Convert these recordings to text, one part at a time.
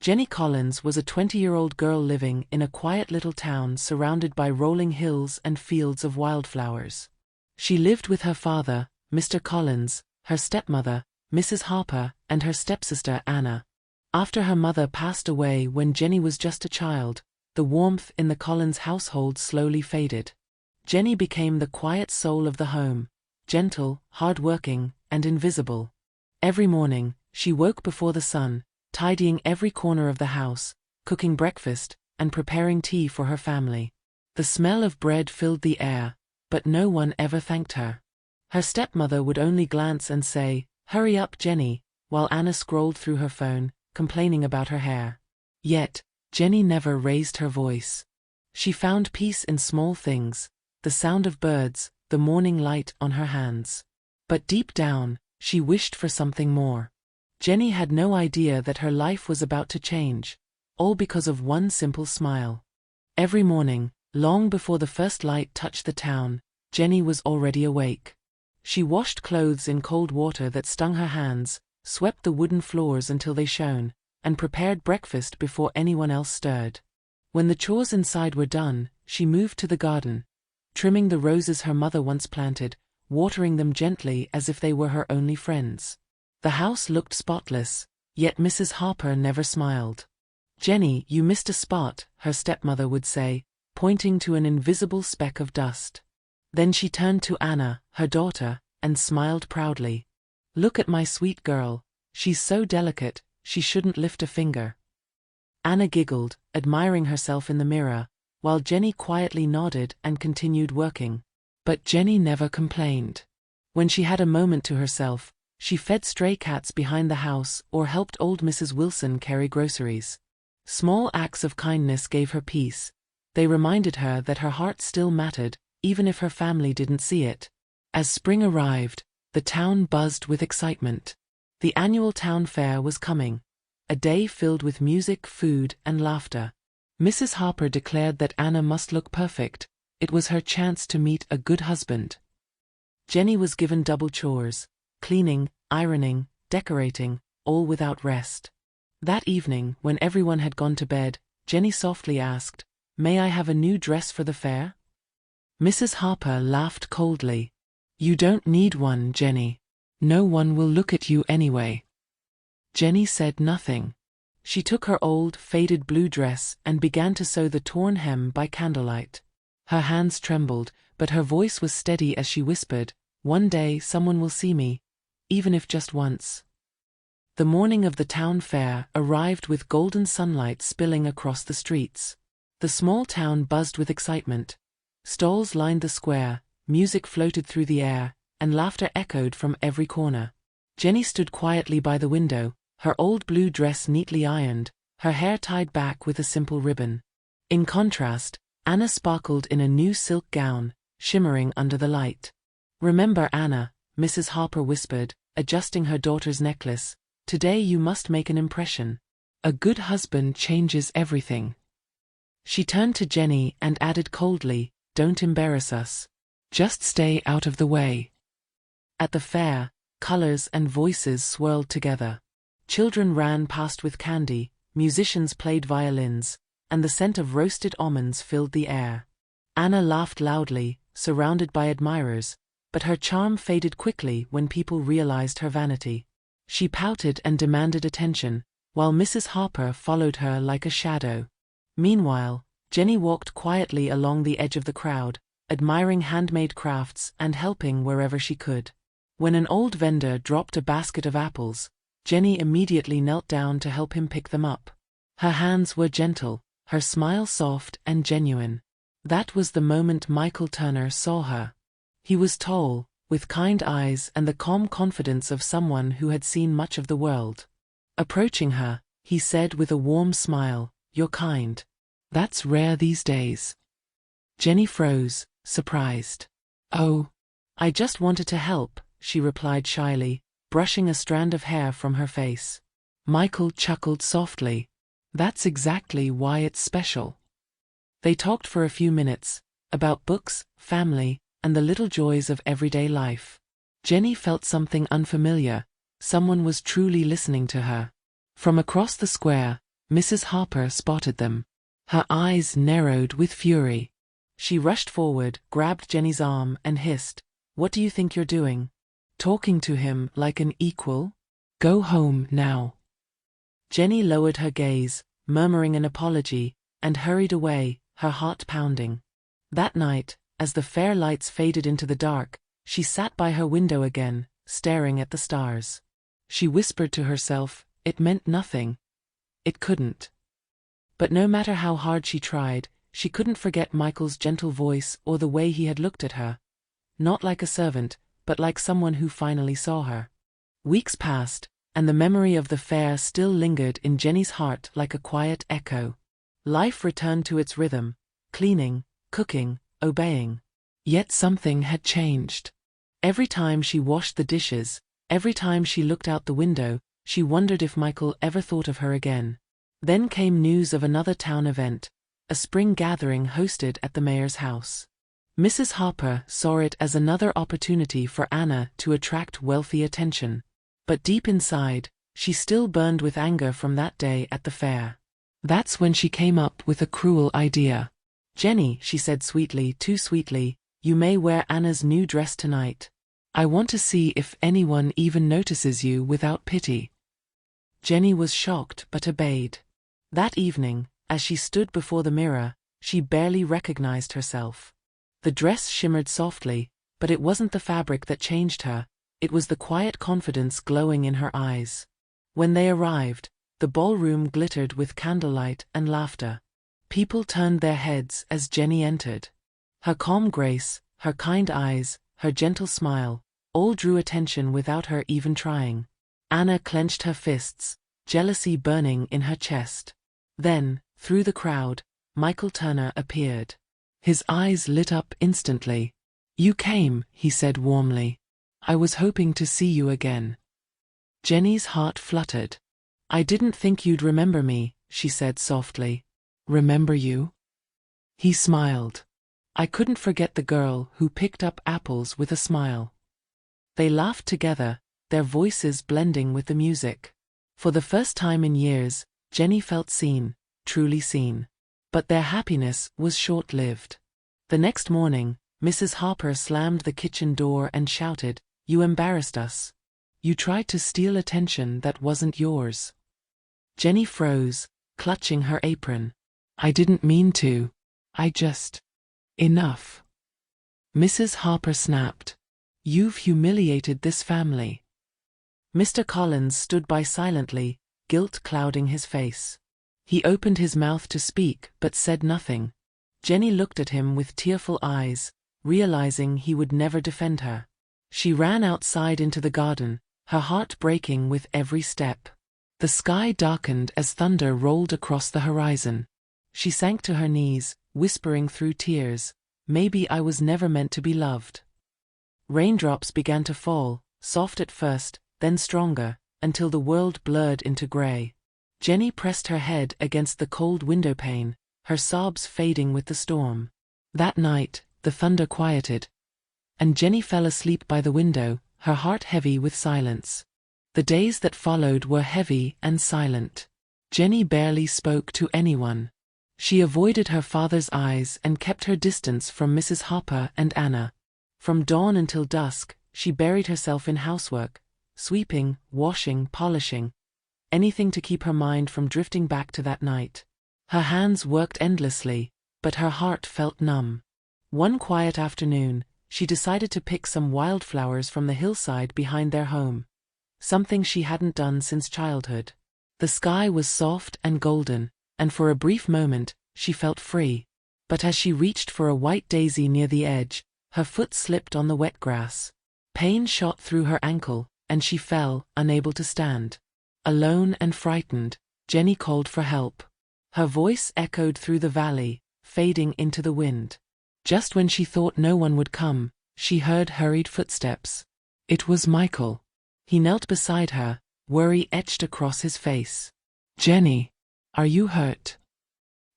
Jenny Collins was a 20-year-old girl living in a quiet little town surrounded by rolling hills and fields of wildflowers. She lived with her father, Mr. Collins, her stepmother, Mrs. Harper, and her stepsister Anna. After her mother passed away when Jenny was just a child, the warmth in the Collins household slowly faded. Jenny became the quiet soul of the home, gentle, hard-working, and invisible. Every morning, she woke before the sun, tidying every corner of the house, cooking breakfast, and preparing tea for her family. The smell of bread filled the air, but no one ever thanked her. Her stepmother would only glance and say, "Hurry up, Jenny," while Anna scrolled through her phone, complaining about her hair. Yet, Jenny never raised her voice. She found peace in small things, the sound of birds, the morning light on her hands. But deep down, she wished for something more. Jenny had no idea that her life was about to change, all because of one simple smile. Every morning, long before the first light touched the town, Jenny was already awake. She washed clothes in cold water that stung her hands, swept the wooden floors until they shone, and prepared breakfast before anyone else stirred. When the chores inside were done, she moved to the garden, trimming the roses her mother once planted, watering them gently as if they were her only friends. The house looked spotless, yet Mrs. Harper never smiled. "Jenny, you missed a spot," her stepmother would say, pointing to an invisible speck of dust. Then she turned to Anna, her daughter, and smiled proudly. "Look at my sweet girl, she's so delicate, she shouldn't lift a finger." Anna giggled, admiring herself in the mirror, while Jenny quietly nodded and continued working. But Jenny never complained. When she had a moment to herself, she fed stray cats behind the house or helped old Mrs. Wilson carry groceries. Small acts of kindness gave her peace. They reminded her that her heart still mattered, even if her family didn't see it. As spring arrived, the town buzzed with excitement. The annual town fair was coming, a day filled with music, food, and laughter. Mrs. Harper declared that Anna must look perfect. It was her chance to meet a good husband. Jenny was given double chores: cleaning, ironing, decorating, all without rest. That evening, when everyone had gone to bed, Jenny softly asked, "May I have a new dress for the fair?" Mrs. Harper laughed coldly. "You don't need one, Jenny. No one will look at you anyway." Jenny said nothing. She took her old, faded blue dress and began to sew the torn hem by candlelight. Her hands trembled, but her voice was steady as she whispered, "One day someone will see me, even if just once." The morning of the town fair arrived with golden sunlight spilling across the streets. The small town buzzed with excitement. Stalls lined the square, music floated through the air, and laughter echoed from every corner. Jenny stood quietly by the window, her old blue dress neatly ironed, her hair tied back with a simple ribbon. In contrast, Anna sparkled in a new silk gown, shimmering under the light. "Remember, Anna," Mrs. Harper whispered, adjusting her daughter's necklace, "today you must make an impression. A good husband changes everything." She turned to Jenny and added coldly, "Don't embarrass us. Just stay out of the way." At the fair, colors and voices swirled together. Children ran past with candy, musicians played violins, and the scent of roasted almonds filled the air. Anna laughed loudly, surrounded by admirers, but her charm faded quickly when people realized her vanity. She pouted and demanded attention, while Mrs. Harper followed her like a shadow. Meanwhile, Jenny walked quietly along the edge of the crowd, admiring handmade crafts and helping wherever she could. When an old vendor dropped a basket of apples, Jenny immediately knelt down to help him pick them up. Her hands were gentle, her smile soft and genuine. That was the moment Michael Turner saw her. He was tall, with kind eyes and the calm confidence of someone who had seen much of the world. Approaching her, he said with a warm smile, "You're kind. That's rare these days." Jenny froze, surprised. "Oh, I just wanted to help," she replied shyly, brushing a strand of hair from her face. Michael chuckled softly. "That's exactly why it's special." They talked for a few minutes, about books, family, and the little joys of everyday life. Jenny felt something unfamiliar. Someone was truly listening to her. From across the square, Mrs. Harper spotted them. Her eyes narrowed with fury. She rushed forward, grabbed Jenny's arm, and hissed, "What do you think you're doing? Talking to him like an equal? Go home now." Jenny lowered her gaze, murmuring an apology, and hurried away, her heart pounding. That night, as the fair lights faded into the dark, she sat by her window again, staring at the stars. She whispered to herself, it meant nothing. It couldn't. But no matter how hard she tried, she couldn't forget Michael's gentle voice or the way he had looked at her. Not like a servant, but like someone who finally saw her. Weeks passed, and the memory of the fair still lingered in Jenny's heart like a quiet echo. Life returned to its rhythm, cleaning, cooking, obeying. Yet something had changed. Every time she washed the dishes, every time she looked out the window, she wondered if Michael ever thought of her again. Then came news of another town event, a spring gathering hosted at the mayor's house. Mrs. Harper saw it as another opportunity for Anna to attract wealthy attention. But deep inside, she still burned with anger from that day at the fair. That's when she came up with a cruel idea. "Jenny," she said sweetly, too sweetly, "you may wear Anna's new dress tonight. I want to see if anyone even notices you without pity." Jenny was shocked but obeyed. That evening, as she stood before the mirror, she barely recognized herself. The dress shimmered softly, but it wasn't the fabric that changed her, it was the quiet confidence glowing in her eyes. When they arrived, the ballroom glittered with candlelight and laughter. People turned their heads as Jenny entered. Her calm grace, her kind eyes, her gentle smile, all drew attention without her even trying. Anna clenched her fists, jealousy burning in her chest. Then, through the crowd, Michael Turner appeared. His eyes lit up instantly. "You came," he said warmly. "I was hoping to see you again." Jenny's heart fluttered. "I didn't think you'd remember me," she said softly. "Remember you?" He smiled. "I couldn't forget the girl who picked up apples with a smile." They laughed together, their voices blending with the music. For the first time in years, Jenny felt seen, truly seen. But their happiness was short-lived. The next morning, Mrs. Harper slammed the kitchen door and shouted, "You embarrassed us. You tried to steal attention that wasn't yours." Jenny froze, clutching her apron. "I didn't mean to. I just... Enough." Mrs. Harper snapped. "You've humiliated this family." Mr. Collins stood by silently, guilt clouding his face. He opened his mouth to speak but said nothing. Jenny looked at him with tearful eyes, realizing he would never defend her. She ran outside into the garden, her heart breaking with every step. The sky darkened as thunder rolled across the horizon. She sank to her knees, whispering through tears, "Maybe I was never meant to be loved." Raindrops began to fall, soft at first, then stronger, until the world blurred into gray. Jenny pressed her head against the cold windowpane, her sobs fading with the storm. That night, the thunder quieted, and Jenny fell asleep by the window, her heart heavy with silence. The days that followed were heavy and silent. Jenny barely spoke to anyone. She avoided her father's eyes and kept her distance from Mrs. Harper and Anna. From dawn until dusk, she buried herself in housework, sweeping, washing, polishing, anything to keep her mind from drifting back to that night. Her hands worked endlessly, but her heart felt numb. One quiet afternoon, she decided to pick some wildflowers from the hillside behind their home, something she hadn't done since childhood. The sky was soft and golden, and for a brief moment, she felt free. But as she reached for a white daisy near the edge, her foot slipped on the wet grass. Pain shot through her ankle, and she fell, unable to stand. Alone and frightened, Jenny called for help. Her voice echoed through the valley, fading into the wind. Just when she thought no one would come, she heard hurried footsteps. It was Michael. He knelt beside her, worry etched across his face. "Jenny, are you hurt?"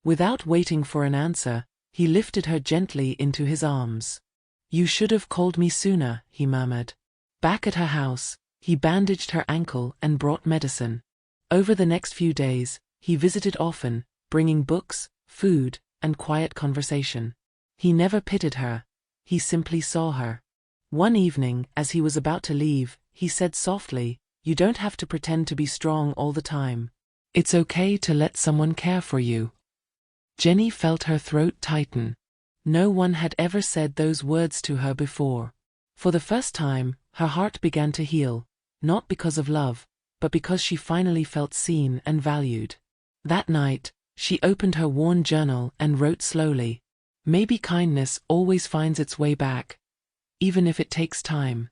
Without waiting for an answer, he lifted her gently into his arms. "You should have called me sooner," he murmured. Back at her house, he bandaged her ankle and brought medicine. Over the next few days, He visited often, bringing books, food, and quiet conversation. He never pitied her. He simply saw her. One evening, as he was about to leave, he said softly, "You don't have to pretend to be strong all the time. It's okay to let someone care for you." Jenny felt her throat tighten. No one had ever said those words to her before. For the first time, her heart began to heal, not because of love, but because she finally felt seen and valued. That night, she opened her worn journal and wrote slowly, "Maybe kindness always finds its way back, even if it takes time."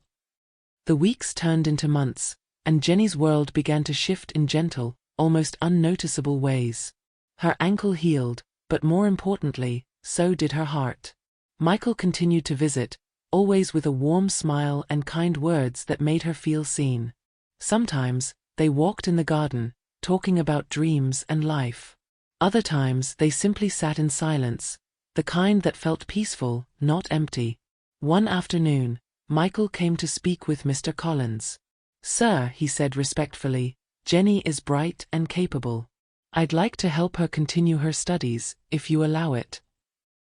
The weeks turned into months, and Jenny's world began to shift in gentle, almost unnoticeable ways. Her ankle healed, but more importantly, so did her heart. Michael continued to visit, always with a warm smile and kind words that made her feel seen. Sometimes, they walked in the garden, talking about dreams and life. Other times they simply sat in silence, the kind that felt peaceful, not empty. One afternoon, Michael came to speak with Mr. Collins. "Sir," he said respectfully, "Jenny is bright and capable. I'd like to help her continue her studies, if you allow it."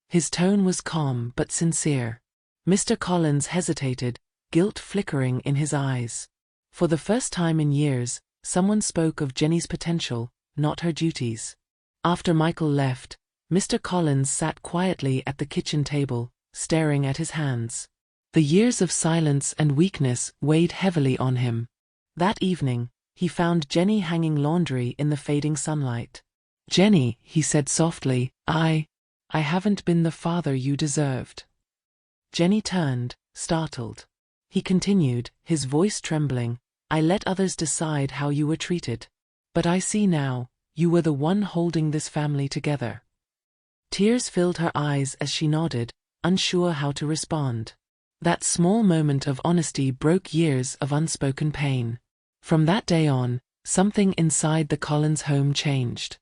His tone was calm but sincere. Mr. Collins hesitated, guilt flickering in his eyes. For the first time in years, someone spoke of Jenny's potential, not her duties. After Michael left, Mr. Collins sat quietly at the kitchen table, staring at his hands. The years of silence and weakness weighed heavily on him. That evening, he found Jenny hanging laundry in the fading sunlight. "Jenny," he said softly, I haven't been the father you deserved." Jenny turned, startled. He continued, his voice trembling, "I let others decide how you were treated. But I see now, you were the one holding this family together." Tears filled her eyes as she nodded, unsure how to respond. That small moment of honesty broke years of unspoken pain. From that day on, something inside the Collins home changed.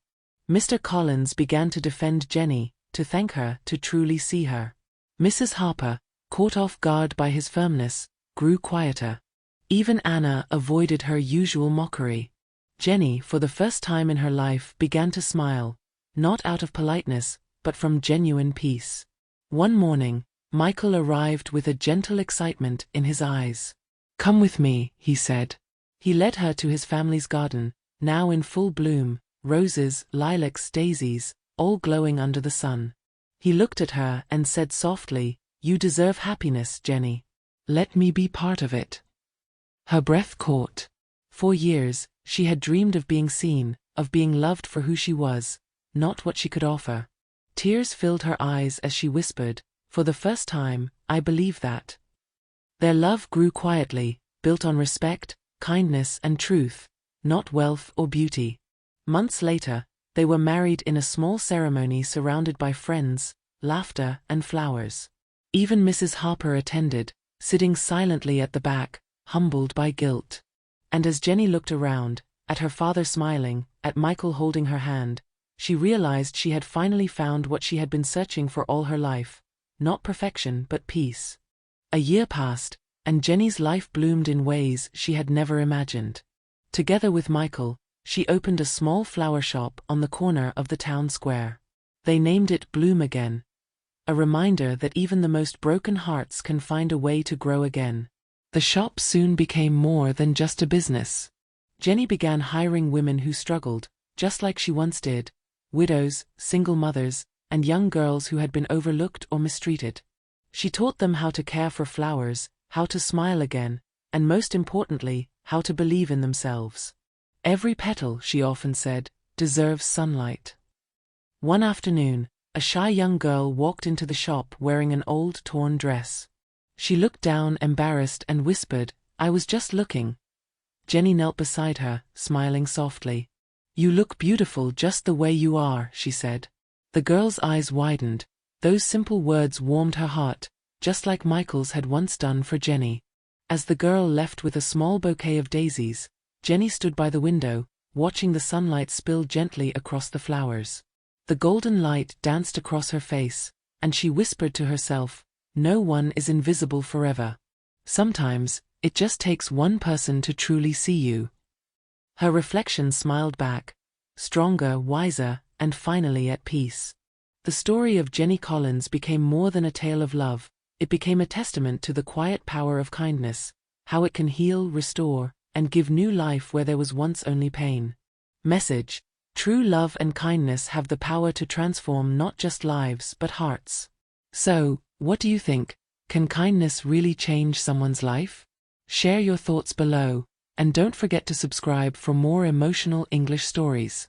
Mr. Collins began to defend Jenny, to thank her, to truly see her. Mrs. Harper, caught off guard by his firmness, grew quieter. Even Anna avoided her usual mockery. Jenny, for the first time in her life, began to smile, not out of politeness, but from genuine peace. One morning, Michael arrived with a gentle excitement in his eyes. "Come with me," he said. He led her to his family's garden, now in full bloom, roses, lilacs, daisies, all glowing under the sun. He looked at her and said softly, "You deserve happiness, Jenny. Let me be part of it." Her breath caught. For years, she had dreamed of being seen, of being loved for who she was, not what she could offer. Tears filled her eyes as she whispered, "For the first time, I believe that." Their love grew quietly, built on respect, kindness, and truth, not wealth or beauty. Months later, they were married in a small ceremony surrounded by friends, laughter, and flowers. Even Mrs. Harper attended, sitting silently at the back, humbled by guilt. And as Jenny looked around, at her father smiling, at Michael holding her hand, she realized she had finally found what she had been searching for all her life, not perfection but peace. A year passed, and Jenny's life bloomed in ways she had never imagined. Together with Michael, she opened a small flower shop on the corner of the town square. They named it Bloom Again, a reminder that even the most broken hearts can find a way to grow again. The shop soon became more than just a business. Jenny began hiring women who struggled, just like she once did, widows, single mothers, and young girls who had been overlooked or mistreated. She taught them how to care for flowers, how to smile again, and most importantly, how to believe in themselves. "Every petal," she often said, "deserves sunlight." One afternoon, a shy young girl walked into the shop wearing an old, torn dress. She looked down, embarrassed, and whispered, "I was just looking." Jenny knelt beside her, smiling softly. "You look beautiful just the way you are," she said. The girl's eyes widened. Those simple words warmed her heart, just like Michael's had once done for Jenny. As the girl left with a small bouquet of daisies, Jenny stood by the window, watching the sunlight spill gently across the flowers. The golden light danced across her face, and she whispered to herself, "No one is invisible forever. Sometimes, it just takes one person to truly see you." Her reflection smiled back, stronger, wiser, and finally at peace. The story of Jenny Collins became more than a tale of love. It became a testament to the quiet power of kindness, how it can heal, restore, and give new life where there was once only pain. Message: true love and kindness have the power to transform not just lives but hearts. So, what do you think? Can kindness really change someone's life? Share your thoughts below, and don't forget to subscribe for more emotional English stories.